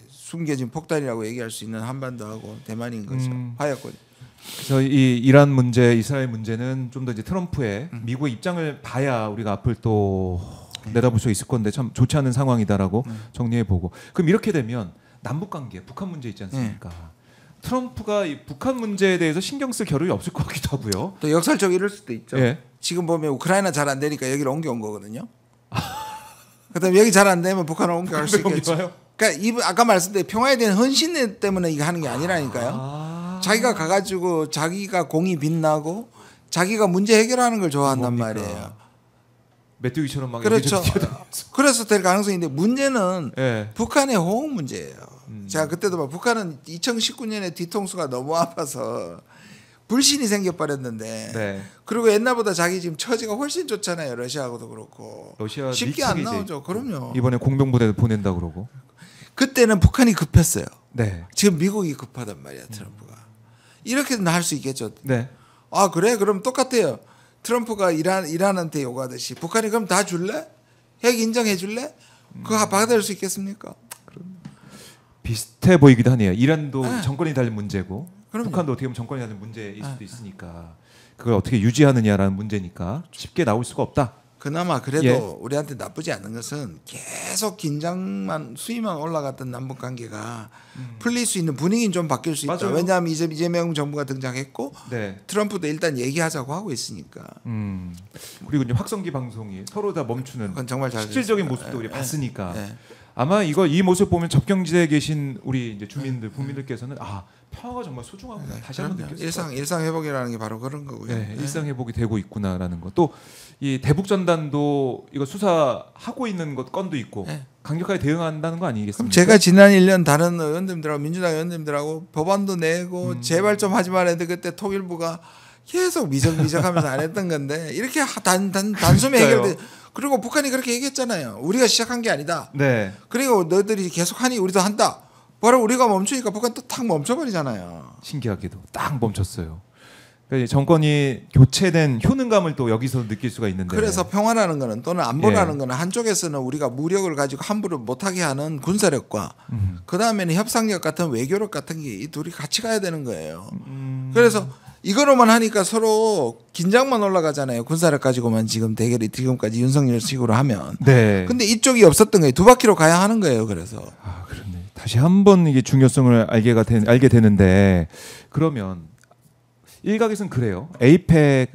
숨겨진 폭탄이라고 얘기할 수 있는 한반도하고 대만인 거죠. 하였고. 그래서 이 이란 문제, 이스라엘 문제는 좀 더 이제 트럼프의 미국의 입장을 봐야 우리가 앞을 또 내다볼 수 있을 건데 참 좋지 않은 상황이다라고 정리해 보고. 그럼 이렇게 되면 남북 관계, 북한 문제 있지 않습니까? 트럼프가 이 북한 문제에 대해서 신경 쓸 겨를이 없을 것 같기도 하고요. 또 역설적으로 이럴 수도 있죠. 지금 보면 우크라이나 잘 안 되니까 여기를 옮겨온 거거든요. 그다음에 여기 잘 안 되면 북한을 옮겨갈 수 있겠죠. 그러니까 아까 말씀드린 평화에 대한 헌신 때문에 이거 하는 게 아니라니까요. 자기가 가가지고 자기가 공이 빛나고 자기가 문제 해결하는 걸 좋아한단 말이에요. 메뚜기처럼 막 그렇죠. 그래서 될 가능성이 있는데 문제는 북한의 호응 문제예요. 제가 그때도 봐 북한은 2019년에 뒤통수가 너무 아파서 불신이 생겨버렸는데 그리고 옛날보다 자기 지금 처지가 훨씬 좋잖아요. 러시아하고도 그렇고 러시아 쉽게 안 나오죠. 그럼요. 이번에 공병부대 보낸다 그러고 그때는 북한이 급했어요. 지금 미국이 급하단 말이야. 트럼프가 이렇게는 할 수 있겠죠. 아 그래? 그럼 똑같아요. 트럼프가 이란한테 요구하듯이 북한이 그럼 다 줄래? 핵 인정해 줄래? 그거 받아들일 수 있겠습니까? 비슷해 보이기도 하네요. 이란도 정권이 달린 문제고 그럼요. 북한도 어떻게 보면 정권이 달린 문제일 수도 있으니까 그걸 어떻게 유지하느냐라는 문제니까 쉽게 나올 수가 없다. 그나마 그래도 우리한테 나쁘지 않은 것은 계속 긴장만 수위만 올라갔던 남북 관계가 풀릴 수 있는 분위기는 좀 바뀔 수 있다. 왜냐하면 이재명 정부가 등장했고 트럼프도 일단 얘기하자고 하고 있으니까. 그리고 이제 확성기 방송이 서로 다 멈추는 그건 정말 잘 실질적인 모습도 우리 봤으니까 아마 이 모습 보면 접경지대에 계신 우리 이제 주민들 국민들께서는 평화가 정말 소중하구나 다시 한번 느꼈어요. 일상 회복이라는 게 바로 그런 거고요. 일상 회복이 되고 있구나라는 거. 또 이 대북 전단도 이거 수사하고 있는 것 건도 있고 강력하게 대응한다는 거 아니겠습니까? 그럼 제가 지난 1년 다른 의원님들하고 민주당 의원님들하고 법안도 내고 제발 좀 하지 말아야 돼. 그때 통일부가 계속 미적미적하면서 안 했던 건데 이렇게 단숨에 해결돼. 그리고 북한이 그렇게 얘기했잖아요. 우리가 시작한 게 아니다. 그리고 너희들이 계속하니 우리도 한다. 바로 우리가 멈추니까 북한 또 탁 멈춰버리잖아요. 신기하게도 딱 멈췄어요. 그러니까 정권이 교체된 효능감을 또 여기서 느낄 수가 있는데. 그래서 평화라는 거는 또는 안보라는 거는 한쪽에서는 우리가 무력을 가지고 함부로 못하게 하는 군사력과 그 다음에는 협상력 같은 외교력 같은 게 이 둘이 같이 가야 되는 거예요. 그래서 이거로만 하니까 서로 긴장만 올라가잖아요. 군사력 가지고만 지금 대결이 지금까지 윤석열 식으로 하면. 근데 이쪽이 없었던 거예요. 두 바퀴로 가야 하는 거예요. 그래서. 그렇네. 다시 한번 이게 중요성을 알게 되는데 그러면 일각에서는 그래요. 에이펙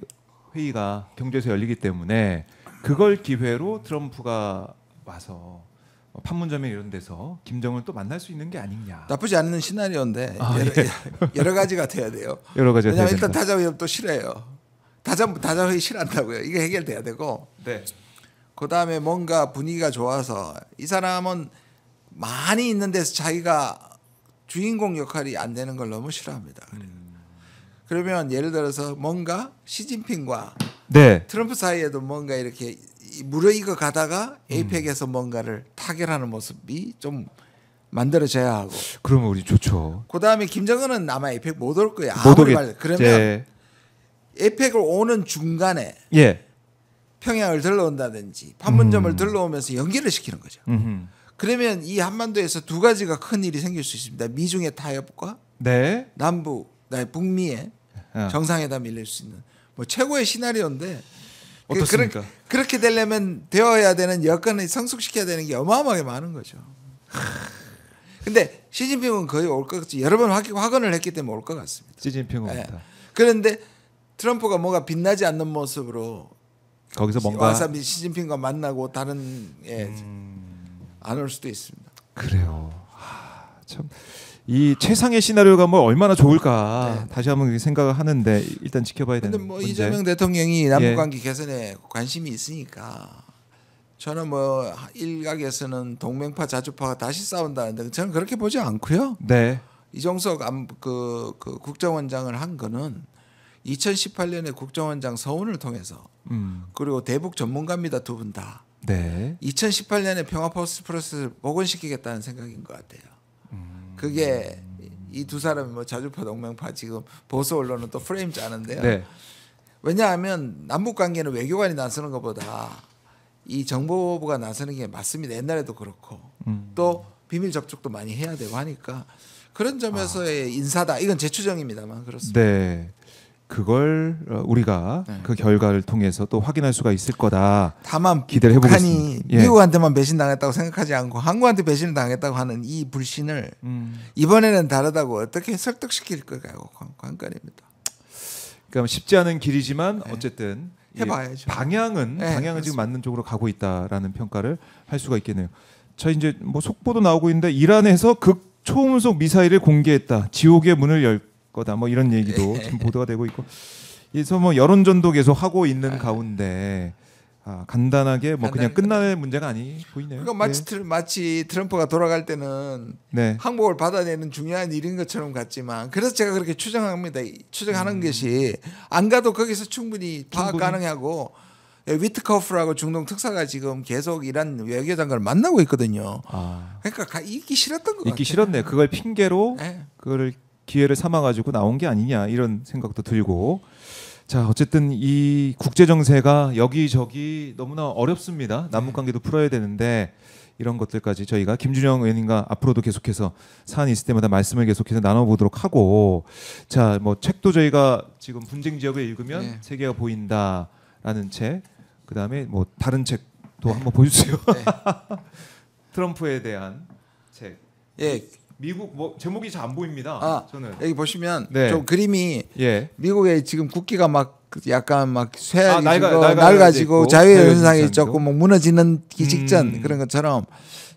회의가 경주에서 열리기 때문에 그걸 기회로 트럼프가 와서 판문점에 이런 데서 김정은 또 만날 수 있는 게 아니냐. 나쁘지 않은 시나리오인데 여러 가지가 돼야 돼요. 여러 가지가 돼야 왜냐하면 일단 된다. 다자회의 또 싫어해요. 다자회의 싫어한다고요. 이게 해결돼야 되고 네. 그다음에 뭔가 분위기가 좋아서 이 사람은 많이 있는 데서 자기가 주인공 역할이 안 되는 걸 너무 싫어합니다. 그러면 예를 들어서 뭔가 시진핑과 네. 트럼프 사이에도 뭔가 이렇게 무르익어 가다가 에이펙에서 뭔가를 타결하는 모습이 좀 만들어져야 하고. 그러면 우리 좋죠. 그다음에 김정은은 아마 에이펙 못 올 거야. 못 아무리 오겠. 말. 그러면 네. 에이펙을 오는 중간에 예. 평양을 들러온다든지 판문점을 들러오면서 연기를 시키는 거죠. 음흠. 그러면 이 한반도에서 두 가지가 큰 일이 생길 수 있습니다. 미중의 타협과 네. 북미의 정상회담이 열릴 수 있는 뭐 최고의 시나리오인데 어떻습니까? 그렇게 되려면 되어야 되는 여건을 성숙시켜야 되는 게 어마어마하게 많은 거죠. 근데 시진핑은 거의 올 것 같지. 여러 번 확언을 했기 때문에 올 것 같습니다. 시진핑은 네. 온다. 그런데 트럼프가 뭐가 빛나지 않는 모습으로 거기서 뭔가 와서 시진핑과 만나고 다른 안 올 수도 있습니다. 그래요. 참 이 최상의 시나리오가 뭐 얼마나 좋을까 네. 다시 한번 생각을 하는데 일단 지켜봐야 되는 근데 뭐 문제. 이재명 대통령이 남북관계 개선에 관심이 있으니까 저는 뭐 일각에서는 동맹파 자주파가 다시 싸운다는데 저는 그렇게 보지 않고요. 네. 이종석 그 국정원장을 한 거는 2018년에 국정원장 서훈을 통해서 그리고 대북 전문가입니다. 두 분 다. 네. 2018년에 평화 포스트 프로세스를 복원시키겠다는 생각인 것 같아요. 그게 이 두 사람이 뭐 자주파 동맹파 지금 보수 언론은 또 프레임 짜는데요. 네. 왜냐하면 남북 관계는 외교관이 나서는 것보다 이 정보부가 나서는 게 맞습니다. 옛날에도 그렇고 또 비밀 접촉도 많이 해야 되고 하니까 그런 점에서의 인사다. 이건 제 추정입니다만 그렇습니다. 네. 그걸 우리가 그 결과를 통해서 또 확인할 수가 있을 거다. 다만 기대를 북한이 해보겠습니다. 예. 미국한테만 배신당했다고 생각하지 않고 한국한테 배신을 당했다고 하는 이 불신을 이번에는 다르다고 어떻게 설득시킬 거가요 관건입니다. 그러니까 쉽지 않은 길이지만 어쨌든 해봐야죠. 방향은 네, 방향은 지금 맞는 쪽으로 가고 있다라는 평가를 할 수가 있겠네요. 자 이제 뭐 속보도 나오고 있는데 이란에서 극초음속 미사일을 공개했다. 지옥의 문을 열 거다. 뭐 이런 얘기도 지금 보도가 되고 있고. 그래서 뭐 여론전도 계속 하고 있는 가운데 간단하게 뭐 그냥 끝날 문제가 아니 보이네요. 그러니까 마치 트럼프가 돌아갈 때는 네. 항복을 받아내는 중요한 일인 것처럼 같지만 그래서 제가 그렇게 추정합니다. 추정하는 것이 안 가도 거기서 충분히 파악 가능하고 위트커프라고 중동 특사가 지금 계속 이란 외교장관을 만나고 있거든요. 그러니까 있기 싫었던 것 같아요. 있기 싫었네. 그걸 핑계로 네. 그거를 기회를 삼아가지고 나온 게 아니냐 이런 생각도 들고. 자 어쨌든 이 국제 정세가 여기저기 너무나 어렵습니다. 남북 관계도 풀어야 되는데 이런 것들까지 저희가 김준영 의원님과 앞으로도 계속해서 사안이 있을 때마다 말씀을 계속해서 나눠보도록 하고, 자 뭐 책도 저희가 지금 분쟁 지역을 읽으면 세계가 보인다라는 책, 그 다음에 뭐 다른 책도 한번 보여주세요. 트럼프에 대한 책. 예. 미국 뭐 제목이 잘 안 보입니다. 저는 여기 보시면 네. 좀 그림이 예. 미국의 지금 국기가 막 약간 막 쇠하게 낡아지고 자유의 현상이 조금 뭐 무너지는 기 음. 직전 그런 것처럼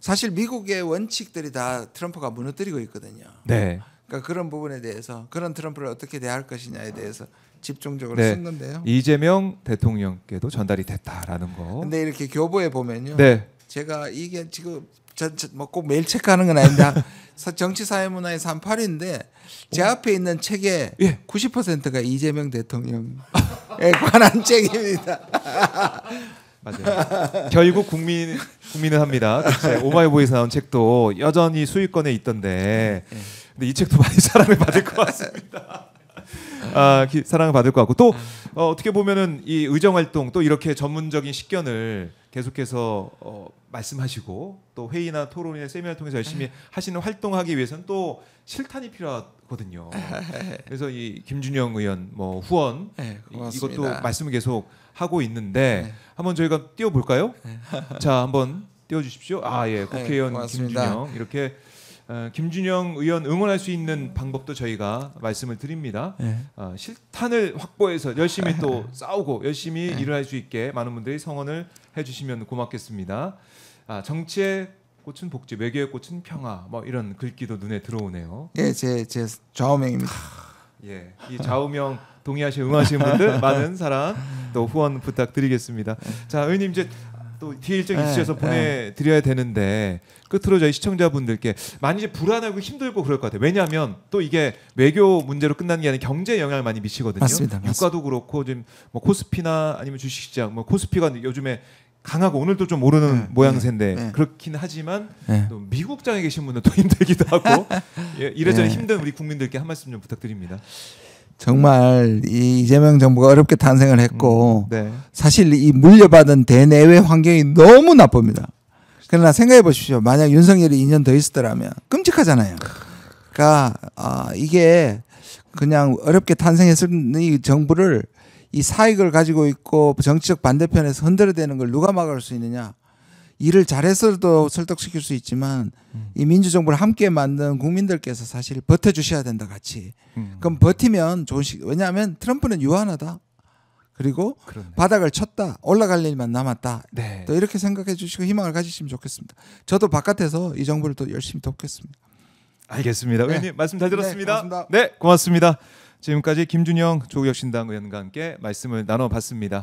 사실 미국의 원칙들이 다 트럼프가 무너뜨리고 있거든요. 네. 그러니까 그런 부분에 대해서 그런 트럼프를 어떻게 대할 것이냐에 대해서 집중적으로 네. 쓴 건데요. 이재명 대통령께도 전달이 됐다라는 거. 근데 이렇게 교보에 보면요. 네. 제가 이게 지금 뭐꼭 매일 체크하는 건 아닌데 정치 사회 문화의 38인데 제 앞에 있는 책의 90%가 이재명 대통령에 관한 책입니다. 맞아요. 결국 국민은 합니다. 오마이보이에서 나온 책도 여전히 수익권에 있던데, 근데 이 책도 많이 사랑을 받을 것 같습니다. 사랑을 받을 것 같고 또 어떻게 보면은 이 의정 활동 또 이렇게 전문적인 식견을 계속해서 말씀하시고 또 회의나 토론이나 세미나를 통해서 열심히 하시는 활동하기 위해서는 또 실탄이 필요하거든요. 그래서 이 김준영 의원 뭐 후원 이것도 말씀을 계속 하고 있는데 한번 저희가 띄워볼까요? 자 한번 띄워주십시오. 예, 국회의원 고맙습니다. 김준영 이렇게 김준영 의원 응원할 수 있는 방법도 저희가 말씀을 드립니다. 네. 실탄을 확보해서 열심히 또 싸우고 열심히 일을 할 수 있게 많은 분들이 성원을 해주시면 고맙겠습니다. 정치의 꽃은 복지, 외교의 꽃은 평화, 뭐 이런 글귀도 눈에 들어오네요. 예, 제 좌우명입니다. 예, 이 좌우명 동의하시고 응하시는 분들 많은 사랑 또 후원 부탁드리겠습니다. 자, 의원님 이제 또 뒤에 일정 있으셔서 보내드려야 되는데 끝으로 저희 시청자분들께 많이 이제 불안하고 힘들고 그럴 것 같아요. 왜냐하면 또 이게 외교 문제로 끝나는 게 아니라 경제에 영향을 많이 미치거든요. 맞습니다. 유가도 그렇고 지금 뭐 코스피나 아니면 주식시장, 뭐 코스피가 요즘에 강하고 오늘도 좀 오르는 모양새인데 그렇긴 하지만 또 미국장에 계신 분은 또 힘들기도 하고 이래저래 힘든 우리 국민들께 한 말씀 좀 부탁드립니다. 정말 이 이재명 정부가 어렵게 탄생을 했고 네. 사실 이 물려받은 대내외 환경이 너무 나쁩니다. 그러나 생각해 보십시오. 만약 윤석열이 2년 더 있었더라면 끔찍하잖아요. 그러니까 이게 그냥 어렵게 탄생했을 이 정부를 이 사익을 가지고 있고 정치적 반대편에서 흔들어대는 걸 누가 막을 수 있느냐. 일을 잘해서도 설득시킬 수 있지만 이 민주정부를 함께 만든 국민들께서 사실 버텨주셔야 된다 같이. 그럼 버티면 좋은 왜냐하면 트럼프는 유한하다. 그리고 그렇네. 바닥을 쳤다. 올라갈 일만 남았다. 네. 또 이렇게 생각해 주시고 희망을 가지시면 좋겠습니다. 저도 바깥에서 이 정부를 또 열심히 돕겠습니다. 알겠습니다. 의원님 말씀 잘 들었습니다. 고맙습니다. 네, 고맙습니다. 지금까지 김준영 조국혁신당 의원과 함께 말씀을 나눠봤습니다.